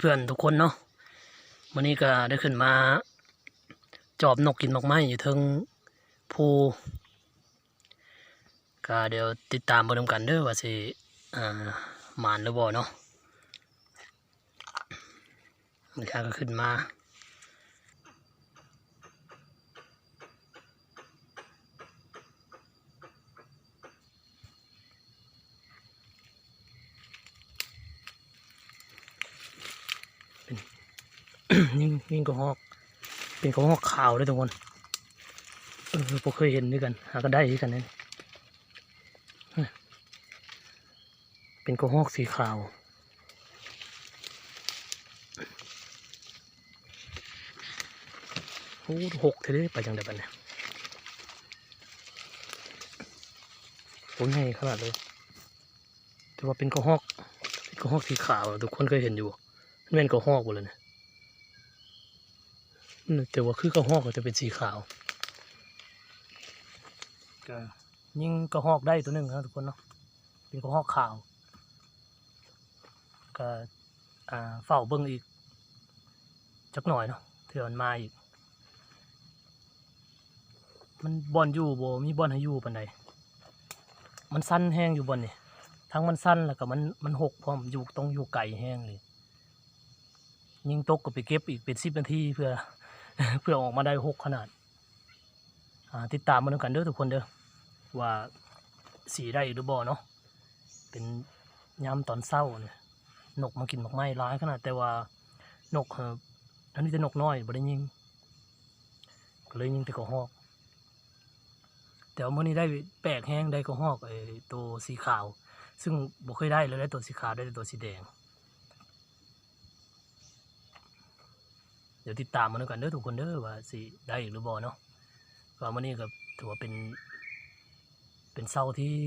เพื่อนๆทุกคนเนาะวันนี้ก็ได้ขึ้นมาจอบนกกินนกไม้อยู่ทึงภูก็เดี๋ยวติดตามเบิ่งกันเด้อว่าสิหมานหรือบ่เนาะมันก็ขึ้นมายิ่งกระหอกเป็นกระหอกขาวเลยทุกคนพวกเคยเห็นด้วยกันหาก็ได้ด้วยกันนั่นเป็นกระหอกสีขาวโอ้หกเท่านี้ไปจังได๋บัดเนี่ยโอ้ใหญ่ขนาดเลยแต่ว่าเป็นกระหอกสีขาวทุกคนเคยเห็นอยู่มันเป็นกระหอกหมดเลยเนี่ยแต่ว่าคือกระหอกก็จะเป็นสีขาวก็ยิ่งกระหอกได้ตัวหนึ่งนะทุกคนเนาะเป็นกระหอกขาวก็เฝ้าเบิ่งอีกจักหน่อยเนาะเถื่อมันมาอีกมันบอลอยู่บ่มีบอลให้อยู่ปานใดมันสั้นแห้งอยู่บอลนี่ทั้งมันสั้นแล้วก็มันหกพร้อมอยู่ต้องอยู่ไกลแห้งเลยยิงตกก็ไปเก็บอีกเป็น10 นาทีเพื่อ เพื่อออกมาได้หกขนาดติดตามมาดูกันเด้อทุกคนเด้อว่าสีได้หรือบ่เนาะเป็นยามตอนเช้าเนี่ยนกมากินนกไม้ร้ายขนาดแต่ว่านกอันนี้จะนกน้อยบ่ได้ยิงก็เลยยิงแต่กระหอกแต่ว่าเมื่อนี้ได้แปลกแห้งได้กระหอกตัวสีขาวซึ่งบ่เคยได้เลยได้ตัวสีขาวได้ตัวสีแดงเดี๋ยวติดตามมาดูกันเด้อทุกคนเด้อว่าสิได้หรือบ่เนาะก็เมื่อนี้ก็ถือว่าเป็นเช้า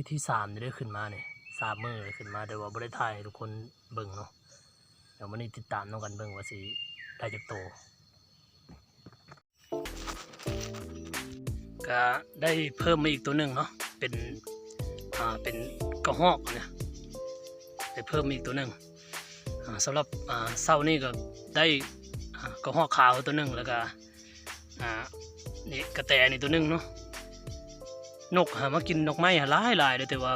ที่3ได้ขึ้นมาเนี่ย3 มื้อขึ้นมาแต่ว่าบ่ได้ถ่ายให้ทุกคนเบิ่งเนาะเดี๋ยววันนี้ติดตามน้องกันเบิ่งว่าสิได้จักโตก็ได้เพิ่มมาอีกตัวหนึ่งเนาะเป็นกระหอกเนี่ยได้เพิ่มมาอีกตัวหนึ่งสำหรับเช้านี้ก็ได้กระหอกขาวตัวหนึ่งแล้วก็นี่กระแตนี่ตัวหนึ่งเนาะนกมากินนกไม้หลายเลยแต่ว่า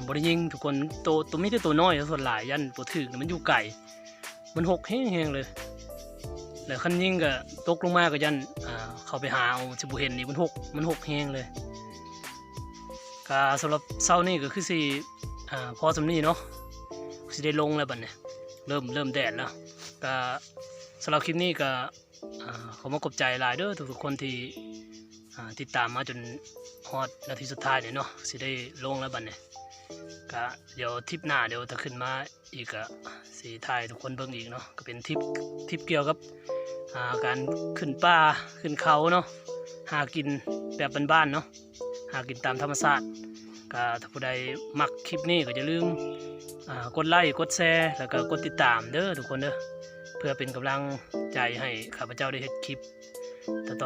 บริยิงทุกคนตัวไม่ได้ตัวน้อยส่วนหลายยันตัวถือมันอยู่ไก่มันหกแห้งๆเลยแล้วคันยิงก็ตกลงมาก็ยันเข้าไปหาเอาจะบุเห็นนี่มันหกแห้งเลยก็สำหรับเช้านี่ก็คือสิพอสำนี้เนาะสิได้ลงแล้วบัดเนี่ยเริ่มแดดแล้วก็สำหรับคลิปนี้ก็ขอมากบใจหลายเด้อทุกคนที่ติดตามมาจนฮอดนาทีสุดท้ายเนี่ยเนาะสิได้ลงแล้วบัดเนี่ยก็เดี๋ยวทริปหน้าเดี๋ยวถ้าขึ้นมาอีกสีถ่ายทุกคนเบิ่งอีกเนาะก็เป็นทริปเกี่ยวกับการขึ้นป่าขึ้นเขาเนาะหากินแบบบ้านๆเนาะหากินตามธรรมชาติก็ถ้าผู้ใดมักคลิปนี้ก็อย่าลืมกดไลค์กดแชร์แล้วก็กดติดตามเด้อทุกคนเด้อเพื่อเป็นกำลังใจให้ข้าพเจ้าได้เฮ็ดคลิปต่อ